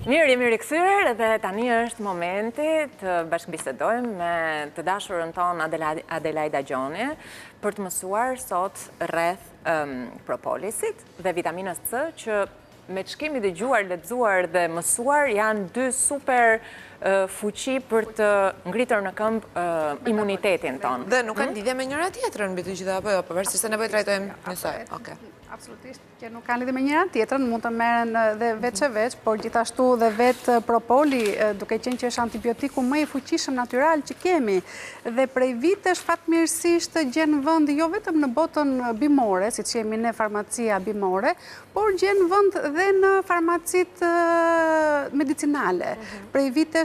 Mirë, jemi rikthyer dhe tani është momenti të bashkëbisedojmë me të dashurën tonë Adelaida Gjoni për të mësuar sot rreth propolisit dhe vitaminës C, që me që kemi dëgjuar, lexuar dhe mësuar janë dy super fuqi për të ngritur në këmbë imunitetin tonë. Dhe nuk kanë lidhje me njëra tjetrën mbi të gjitha apo jo, pavarësisht se ne po i trajtojmë njësoj. Okej. Absolutisht që nuk kanë lidhje me njëra tjetrën, mund të merren dhe veç e veç, por gjithashtu dhe vetë propoli, duke qenë që është antibiotiku më i fuqishëm natyral që kemi, dhe prej vitesh fatmirësisht gjen vend jo vetëm në botën bimore, siç jemi ne farmacia bimore, por gjen vend dhe në farmacitë medicinale. Prej vitesh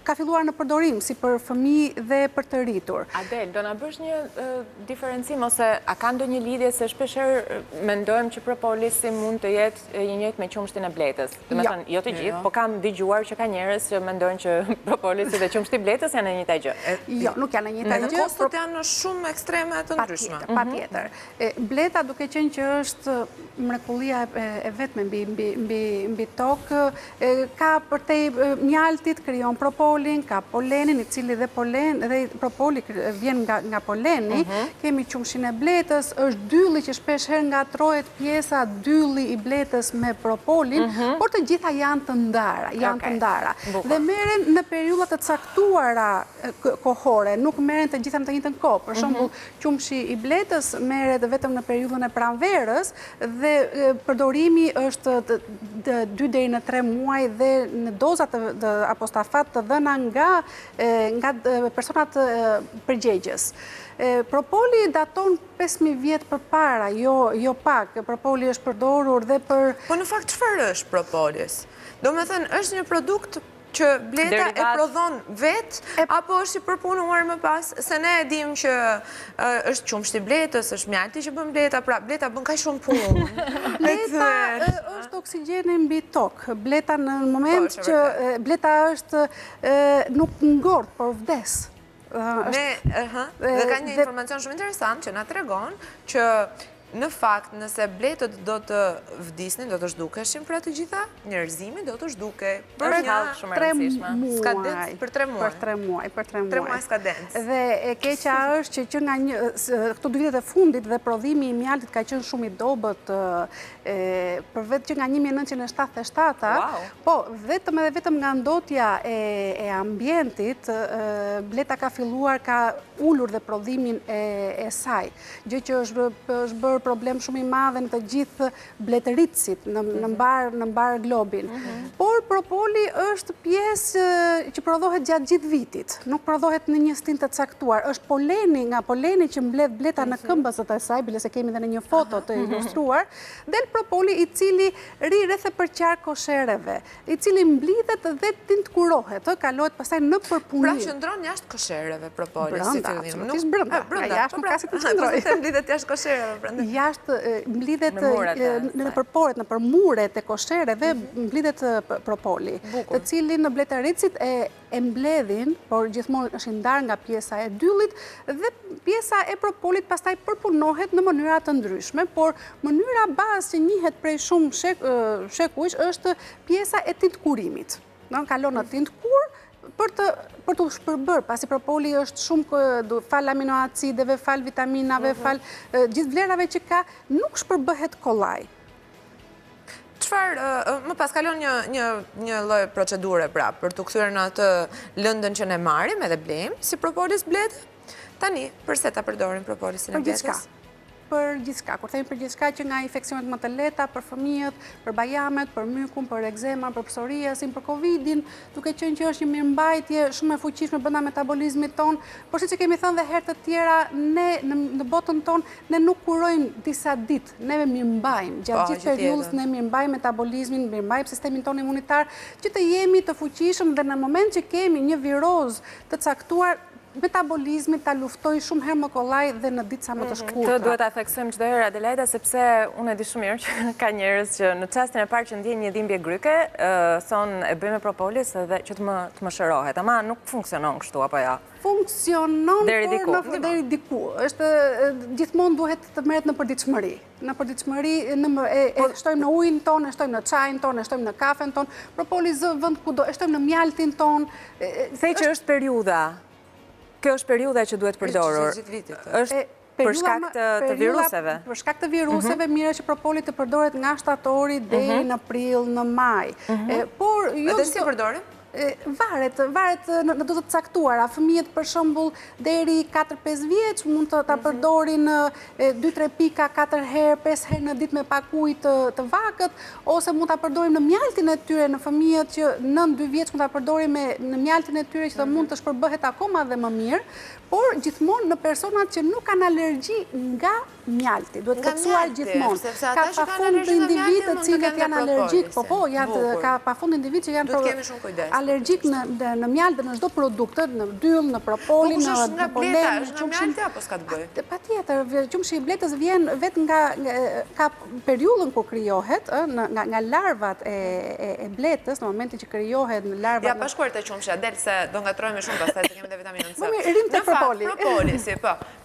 ka filluar në përdorim si për fëmijë dhe për të rritur. Adel, do na bësh një diferencim ose a ka ndonjë lidhje, se shpeshherë mendojmë që propolisi mund të jetë i njëjtë me qumshtin e bletës. Domethënë, jo të gjithë, po kam dëgjuar që ka njerëz që mendojnë që propolisi dhe qumshti i bletës janë e njëjta gjë. Jo, nuk janë e njëjta gjë. Edhe kostot janë shumë ekstreme të ndryshme. Patjetër. Bleta, duke qenë që është mrekullia e vetme mbi tokë, ka përtej mjaltit, krijon propolin, ka polenin, i cili dhe propoli vjen nga poleni, kemi qumshin e bletës, është dylli që shpeshherë ngatrohet pjesa dylli i bletës me propolin, por të gjitha janë të ndara, dhe merren në periudha të caktuara kohore, nuk merren të gjitha në të njëjtën kohë. Për shembull, qumshi i bletës merret vetëm në periudhën e pranverës dhe përdorimi është 2 deri në 3 muaj dhe në doza apo stafat të dhëna nga personat përgjegjës. Propoli daton 5.000 vjet përpara, jo pak. Propoli është përdorur dhe për... Po në fakt çfarë është propolis? Do me thënë, është një produkt që bleta e prodhon vetë, apo është i përpunuar më pas, se ne e dim që është qumshti bletës, është mjalti që bën bleta, pra bleta bën kaq shumë punë. Bleta është oksigjeni mbi tokë. Bleta në moment që bleta është nuk ngort, por vdes. Dhe ka një informacion shumë interesant që na tregon që në fakt, nëse bletët do të vdisnin, do të zhdukeshin për atë gjitha, njerëzimi do të zhdukej për një 3 muaj. Për 3 muaj. Për 3 muaj skadencë. Dhe e keqja është që nga këto 2 vitet e fundit dhe prodhimi i mjaltit ka qenë shumë i dobët, për vetë që nga 1977, po vetëm nga ndotja e ambientit, bleta ka filluar, ka ullur dhe prodhimin e saj, gjë që është bërë problem shumë i madhe në të gjithë bletëritësit në mbar globin. Por propoli është pjesë që prodhohet gjatë gjithë vitit, nuk prodhohet në një stin të caktuar. Është poleni, nga poleni që mbledh bleta në këmbëzët e saj, bile se kemi dhe në një foto të ilustruar, del propoli i cili ri rreth e përqar koshereve, i cili mblidhet dhe tintkurohet, kalohet pastaj në përpunim. Pra qëndron jashtë koshereve propoli, si fillim. Absolutisht brenda. Jashtë nuk ka si të qëndroj. Mblidhet jashtë koshereve, jashtë mblidhet në përporet, në përmuret e koshereve, mblidhet propoli, të cilin në bletëritësit e mbledhin, por gjithmonë është ndarë nga pjesa e dyllit, dhe pjesa e propolit pastaj përpunohet në mënyra të ndryshme, por mënyra bazë që njihet prej shumë shekujsh është pjesa e tintkurimit. Kalon në tintkur, për të shpërbër, pasi propoli është shumë fal aminoacideve, fal vitaminave, fal gjithë vlerave që ka, nuk shpërbëhet kollaj. Më pas kalon një lloj procedure pra, për të kthyer në atë lëndën që ne marrim edhe blejmë, si propolis bletë. Tani, përse ta përdorim propolisin e bletës? Për gjithçka. Kur themi për gjithçka, që nga infeksionet më të lehta, për fëmijët, për bajamet, për mykun, për ekzema, për psoriasin, për Covidin, duke qenë që është një mirëmbajtje shumë e fuqishme brenda metabolizmit ton, por siç e kemi thënë dhe herë të tjera, ne në botën ton ne nuk kurojmë disa ditë, ne mirëmbajmë gjatë gjithë periudhës, ne mirëmbajmë metabolizmin, mirëmbajmë sistemin ton imunitar, që të jemi të fuqishëm dhe në moment që kemi një virozë të caktuar, metabolizmi ta luftoj shumë herë më kollaj dhe në ditë sa më të shkurtra. Të duhet ta theksojmë çdo herë Adelaida sepse unë e di shumë mirë që ka njerëz që në çastin e parë që ndjen një dhimbje gryke, thonë e bëjmë propolis edhe që të më shërohet. Ama nuk funksionon kështu apo ja? Funksionon por deri diku. Është gjithmonë duhet të merret në përditshmëri. Në përditshmëri e shtojmë në ujin ton, e shtojmë në çajin ton, e shtojmë në kafen ton. Propoli zë vend kudo, e shtojmë në mjaltin ton. Thej që është periudha. Kjo është periudha që duhet përdorur. Është për shkak të viruseve. Për shkak të viruseve, mirë që propoli të përdoret nga shtatori deri në prill, në maj. Por jo edhe si përdoren? Varet në do të caktuara. Fëmijët për shembull deri 4-5 vjeç mund të ta përdorin 2-3 pika 4 herë, 5 herë në ditë me pak ujë të vakët, ose mund ta përdorim në mjaltin e tyre në fëmijët që nën 2 vjeç mund ta përdorim në mjaltin e tyre që mund të shpërbëhet akoma dhe më mirë, por gjithmonë në personat që nuk kanë alergji nga mjalti. Duhet të kërcuar gjithmonë. Ka pafund të individ të cilët janë alergjik, ka pafund individ që janë alergjik në mjalt dhe në çdo produkt, në dyll, në propoli, në polen, është nga mjalti apo s'ka të bëjë? Patjetër, qumshi i bletës vjen vetë nga ka periudhën kur krijohet, nga larvat e bletës, në momentin që krijohet në larvat. Ja, pa shkuar te qumshi, del se do ngatrohemi shumë pastaj se kemi dhe vitaminën C. Rim te propoli.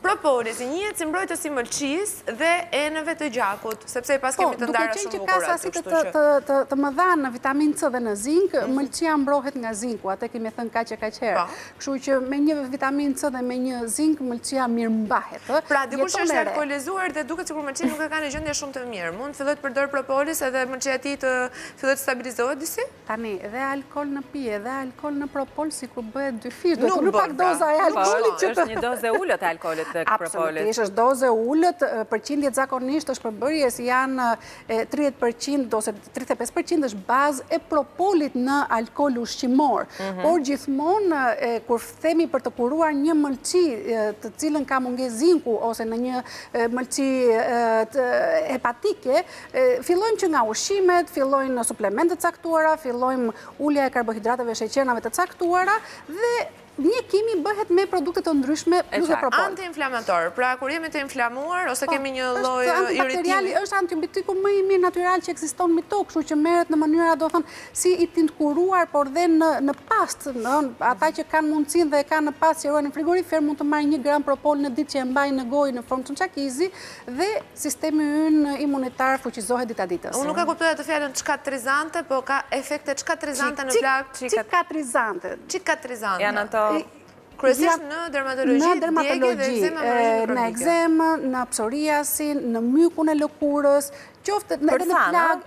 Propolisi njihet si mbrojtës i mëlçisë dhe enëve të gjakut, sepse pas kemi të ndara shumë bukur aty, kështu që të mëdha në vitaminë C dhe në zink, mëlçia mbrohet nga zinku, atë kemi thënë kaq e kaq herë. Kështu që me një vitaminë C dhe me një zink mëlçia mirëmbahet. Pra, dikush është alkoolizuar dhe duket sikur mëlçia nuk e ka në gjendje shumë të mirë. Mund të filloj të përdor propolis edhe mëlçia e tij të filloj të stabilizohet disi? Tani, edhe alkool në pije, edhe alkool në propol sikur bëhet dy fish, do të pak doza e alkoolit që është një dozë e ulët e alkoolit tek propolis. Absolutisht, është dozë e ulët, përqindjet zakonisht është përbërjes janë 30% ose 35% është bazë e propolit në alkool ushqimor. Por gjithmonë kur themi për të kuruar një mëlçi të cilën ka mungesë zinku ose në një mëlçi hepatike, fillojmë që nga ushqimet, fillojnë suplementet caktuara, fillojmë ulja e karbohidrateve sheqernave të caktuara dhe mjekimi bëhet me produkte të ndryshme plus dhe propol. Antiinflamator, pra kur jemi të inflamuar ose kemi një lloj irritimi. Është antibiotiku më i mirë natyral që ekziston në tokë, kështu që merret në mënyra do thënë si i tintkuruar, por dhe në pastë, ata që kanë mundësinë dhe kanë në pastë që ruajnë në frigorifer mund të marrin 1 gram propol në ditë që e mbajnë në gojë në formë çakizi dhe sistemi ynë imunitar fuqizohet dita ditës. Unë nuk e kuptoj atë fjalën çikatrizante, po ka efekte çikatrizante në plagë. Cikatrizante. Janë ato kryesisht në dermatologji, në ekzemë, në psoriasin, në mykun e lëkurës, qoftë në plagë,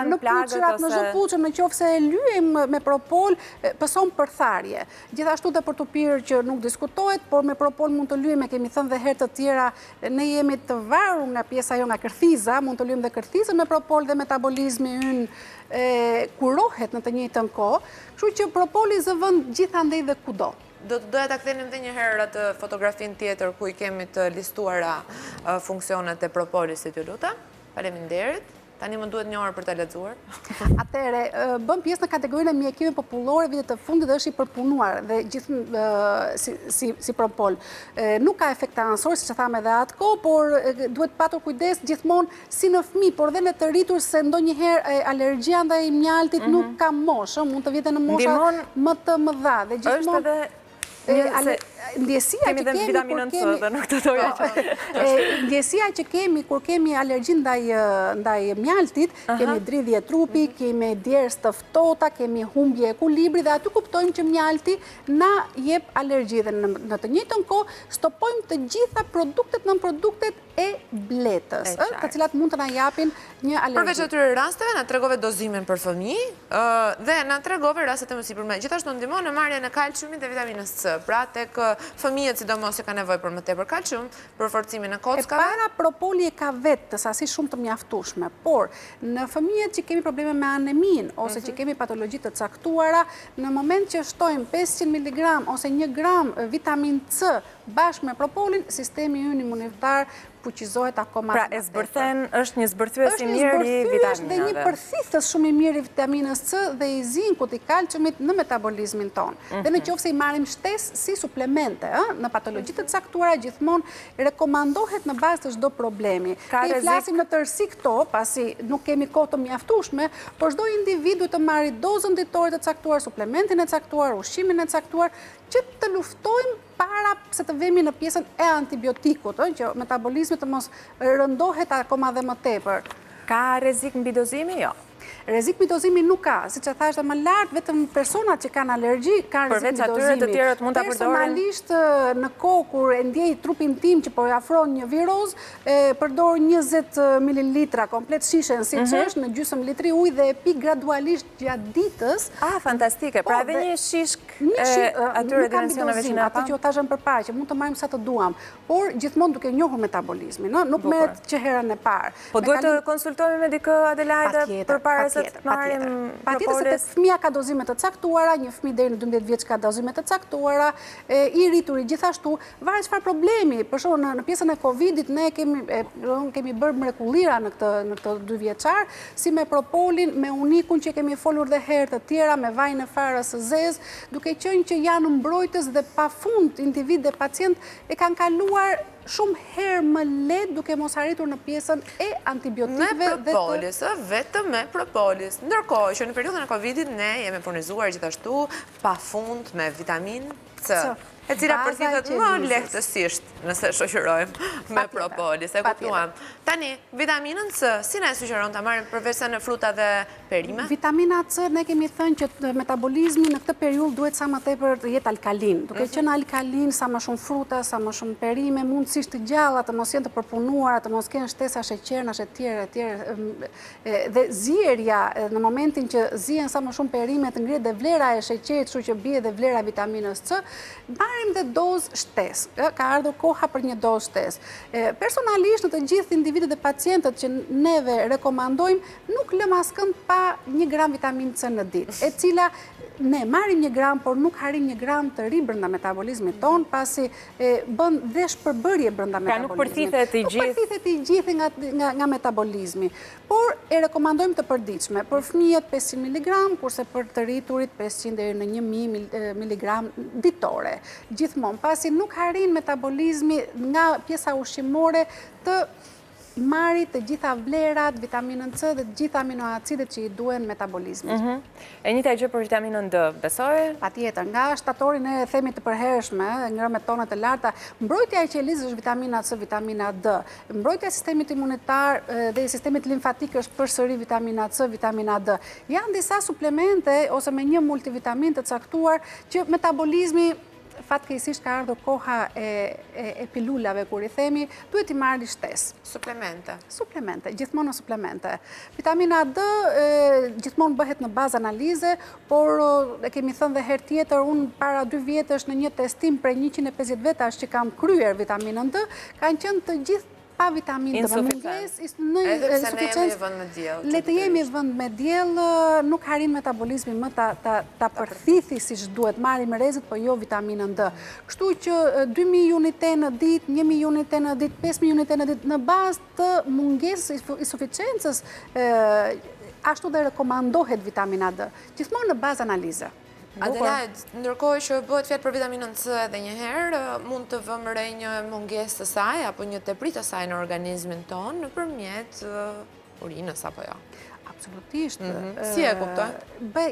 në puçrat, në zhëpuçën, në qoftë se e lyejm me propol, pëson përtharje. Gjithashtu dhe për tupirë që nuk diskutohet, por me propol mund të lyejm, kemi thënë dhe herë të tjera, ne jemi të varur nga pjesa jo nga kërthiza, mund të lyejm dhe kërthizën me propol dhe metabolizmi ynë kurohet në të njëjtën kohë, kështu që propoli zë vend gjithandej dhe kudo. Do të doja ta kthenim edhe një herë atë fotografinë tjetër ku I kemi të listuara funksionet e propolisit, ju lutem. Faleminderit. Tani më duhet 1 orë për ta lexuar. Atëherë, bën pjesë në kategorinë e mjekimeve popullore vitet të fundit dhe është I përpunuar dhe gjithë si propol. Nuk ka efekt ansor, siç e thamë edhe atë kohë, por duhet patur kujdes gjithmonë si në fëmijë, por dhe në të rritur se ndonjëherë alergjia ndaj mjaltit nuk ka moshë, mund të vijë në mosha më të mëdha dhe gjithmonë ndjesia që kemi kur kemi alergji ndaj mjaltit, kemi dridhje trupi, kemi djerës të ftohta, kemi humbje ekuilibri dhe aty kuptojmë që mjalti na jep alergji dhe në të njëjtën kohë stopojmë të gjitha produktet e bletës, të cilat mund të na japin një alergji. Përveç atyre rasteve na tregove dozimin për fëmijë dhe na tregove rastet e mësipërme. Gjithashtu ndihmon në marrjen e kalciumit dhe vitaminës C. Pra tek fëmijët sidomos që kanë nevojë për më tepër kalcium, për forcimin e kockave. Para propoli ka vetë sasi shumë të mjaftueshme, por në fëmijët që kemi probleme me anemin ose që kemi patologji të caktuara, në moment që shtojmë 500 mg ose 1 gram vitamin C bashkë me propolin, sistemi ynë imunitar fuqizohet akoma. Pra, është një zbërthyes i mirë i vitaminave. Dhe një përthithës shumë i mirë i vitaminës C dhe i zinkut, i kalciumit në metabolizmin tonë. Dhe në qoftë se i marrim shtesë si suplemente, në patologjitë të caktuara gjithmonë rekomandohet në bazë të çdo problemi. Ne flasim në tërësi këto, pasi nuk kemi kohë të mjaftueshme, por çdo individ duhet të marrë dozën ditore të caktuar, suplementin e caktuar, ushqimin e caktuar, që të luftojmë para se të vemi në pjesën e antibiotikut, që metabolizmi të mos rëndohet akoma dhe më tepër. Ka rrezik mbi dozimi? Jo. Rrezik mbi dozimin nuk ka, siç e thash më lart, vetëm personat që kanë alergji kanë rrezik mbi dozimin. Përveç atyre të tjerët mund ta përdoren. Personalisht në kohë kur e ndjej trupin tim që po i afron një viroz, përdor 20 ml komplet shishen siç është në gjysmë litri ujë dhe e pi gradualisht gjatë ditës. Ah, fantastike. Pra edhe një shishk atyre dimensioneve që na atë që u thashëm përpara, që mund të marrim sa të duam, por gjithmonë duke njohur metabolizmin, nuk merret që herën e parë. Po duhet të konsultohemi me dikë, Adelaide, përpara se të marrim propolis? Patjetër se fëmia ka dozime të caktuara, një fëmijë deri në 12 vjeç ka dozime të caktuara, i rrituri gjithashtu, varet çfarë problemi. Për shembull, në pjesën e Covidit ne kemi bërë mrekullira në këtë 2 vjeçar, si me propolin, me unikun që kemi folur dhe herë të tjera, me vajin e farës së zezë, duke qenë që janë mbrojtës dhe pafund individ dhe pacient e kanë kaluar shumë herë më lehtë duke mos arritur në pjesën e antibiotikëve. Me propolis, vetëm me propolis. Ndërkohë që në periudhën e Covidit ne jemi furnizuar gjithashtu pafund me vitaminë C, e cila përthithet më lehtësisht nëse shoqërojmë me propolis. E kuptuam. Tani, vitaminën C, si ne sugjeron ta marrim përveç se në fruta dhe perime? Vitamina C ne kemi thënë që metabolizmi në këtë periudhë duhet sa më tepër të jetë alkalin. Duke qenë alkalin, sa më shumë fruta, sa më shumë perime, mundësisht të gjalla, të mos jenë të përpunuara, të mos kenë shtesa sheqernash etj. Dhe zierja në momentin që zihen sa më shumë perime të ngrihet dhe vlera e sheqerit, kështu që bie dhe vlera e vitaminës C, marrim dhe dozë shtesë. Ka ardhur koha për një dozë shtesë. Personalisht në të gjithë individët dhe pacientët që neve rekomandojmë, nuk lëm askënd pa 1 gram vitaminë C në ditë, e cila ne marrim 1 gram, por nuk harim 1 gram të ri brenda metabolizmit ton, pasi bën dhe shpërbërje brenda metabolizmit. Nuk përthithet i gjithë. Nuk përthithet i gjithë nga metabolizmi. Por e rekomandojmë të përditshme. Për fëmijët 500 mg, kurse për të rriturit 500 deri në 1000 mg ditore. Gjithmonë, pasi nuk harin metabolizmi nga pjesa ushqimore të marri të gjitha vlerat, vitaminën C dhe të gjitha aminoacidet që i duen metabolizmit. E njëjta gjë për vitaminën D, besoj? Patjetër, nga shtatorin e themi të përhershme, ngrënë me tonet e larta, mbrojtja e qelizës është vitamina C, vitamina D. Mbrojtja e sistemit imunitar dhe sistemit limfatik është përsëri vitamina C, vitamina D. Janë disa suplemente ose me një multivitamin të caktuar që metabolizmi fatkeqësisht ka ardhur koha e pilulave, kur i themi, duhet i marrë shtesë. Suplemente, gjithmonë në suplemente. Vitamina D gjithmonë bëhet në bazë analize, por e kemi thënë dhe herë tjetër, unë para 2 vjetësh në një testim prej 150 vetash që kam kryer vitaminën D, kanë qenë të gjithë pa vitaminë të munges, edhe pse ne jemi vënd me diell. Le të jemi vënd me diell, nuk harin metabolizmi më ta përthithi siç duhet, marrim rrezet, po jo vitaminën D. Kështu që 2000 unite në ditë, 1000 unite në ditë, 5000 unite në ditë, në bazë të mungesës i suficiencës, ashtu dhe rekomandohet vitamina D, gjithmonë në bazë analize. Adelaide, ndërkohë që bëhet fjalë për vitaminën C edhe një herë, mund të vëmë re një mungesë të saj apo një teprit të saj në organizmin ton nëpërmjet urinës apo jo? Absolutisht. Si e kuptoj?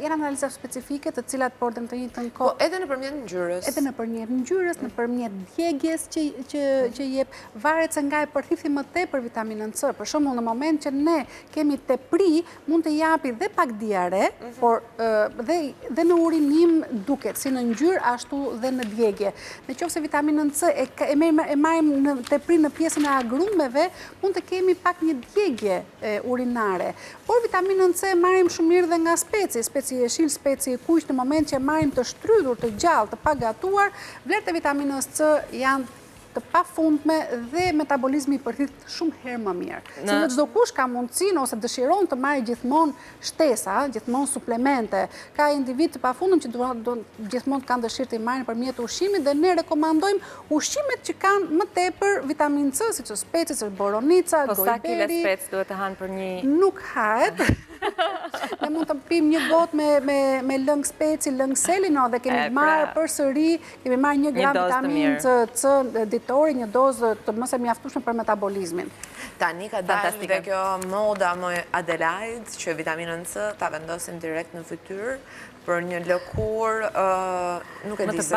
Janë analiza specifike të cilat por të njëjtën kohë. Po edhe nëpërmjet ngjyrës. Edhe nëpërmjet ngjyrës, nëpërmjet djegjes që jep, varet se nga e përthithi më tepër vitaminën C. Për shembull, në moment që ne kemi tepri, mund të japi dhe pak diare, por dhe në urinim duket si në ngjyrë ashtu dhe në djegje. Nëse vitaminën C e marrim në tepri në pjesën e agrumeve, mund të kemi pak një djegje urinare. Por vitaminën C marrim shumë mirë dhe nga speci e shil, speci e kuq, në moment që marrim të shtrydhur, të gjallë, të pagatuar, vlerët e vitaminës C janë të pafundme dhe metabolizmi i përthit shumë herë më mirë. Se në çdo kush ka mundësinë ose dëshiron të marrë gjithmonë shtesa, gjithmonë suplemente. Ka individ të pafundëm që gjithmonë kanë dëshirë të marrin përmjet ushqimit dhe ne rekomandojmë ushqimet që kanë më tepër vitaminë C, siç është speci, siç është boronica, gojberi. Po sa kile spec duhet të hanë për një? Nuk hahet. Ne mund të pim një gotë me lëng speci, lëng selino dhe kemi marrë përsëri, kemi marrë 1 gram vitaminë C ditori, një dozë të mos e mjaftueshme për metabolizmin. Tani ka dalë dhe kjo moda më Adelaide, që vitaminën C ta vendosim direkt në fytyrë për një lëkurë, nuk e di se si.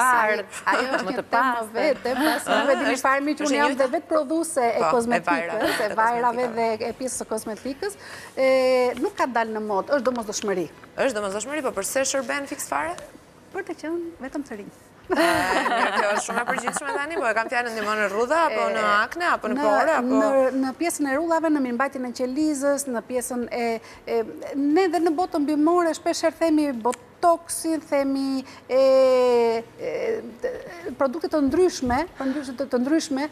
Ajo është një temë vetë, pas nuk e dini farmi që unë jam dhe vetë prodhuese e kozmetikës, e vajrave dhe e pjesës së kozmetikës, nuk ka dalë në modë, është domosdoshmëri. Është domosdoshmëri, po përse shërben fiks fare? Për të qenë vetëm të rinj. Kjo është shumë e përgjithshme tani, po e kam fjalën ndihmon në rrudha, apo në akne, apo në pore, apo... Në pjesën e rrudhave, në mirëmbajtjen e qelizës, në pjesën e... Ne dhe në botën bimore, shpesher themi botoksin, themi produkte të ndryshme,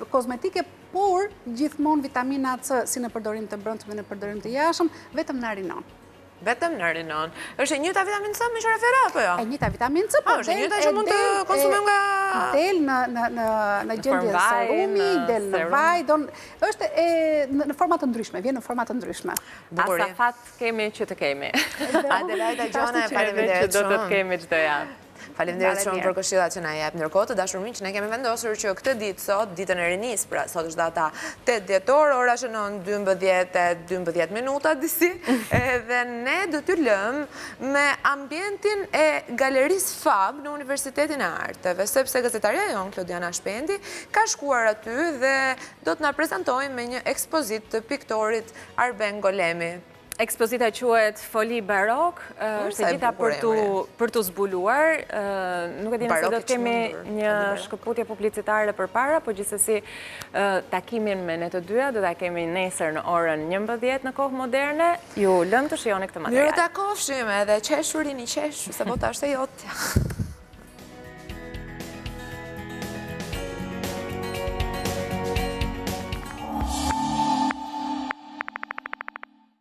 kozmetike, por gjithmonë vitamina C, si në përdorim të brendshëm dhe në përdorim të jashtëm, vetëm në rinon. Vetëm në rinon. Është e njëjta vitaminë C me që refera, apo jo? E njëjta vitaminë C, po është e njëjta që mund të konsumim nga... Del në gjendje serumi, del në vaj, është në format të ndryshme, vjen në format të ndryshme. Asa fat kemi që të kemi. Adelaida Gjone, faleminderit shumë. Do të kemi çdo javë. Faleminderit shumë për këshillat që na jep. Ndërkohë të dashur miq, ne kemi vendosur që këtë ditë sot, ditën e rinis, pra sot është data 8 dhjetor, ora shënon 12:12 minuta disi, dhe ne do t'ju lëm me ambientin e Galerisë Fab në Universitetin e Arteve, sepse gazetaria jon Klodiana Shpendi ka shkuar aty dhe do të na prezantojë me një ekspozit të piktorit Arben Golemi. Ekspozita quhet Foli Barok, është gjitha për të zbuluar. Nuk e di nëse do të kemi një shkëputje publicitare përpara, po gjithsesi takimin me ne të dyja do ta kemi nesër në orën 11 në kohë moderne. Ju lëm të shijoni këtë material. Mirë ta kofshim edhe qeshurin i qesh, se bota është e jotja.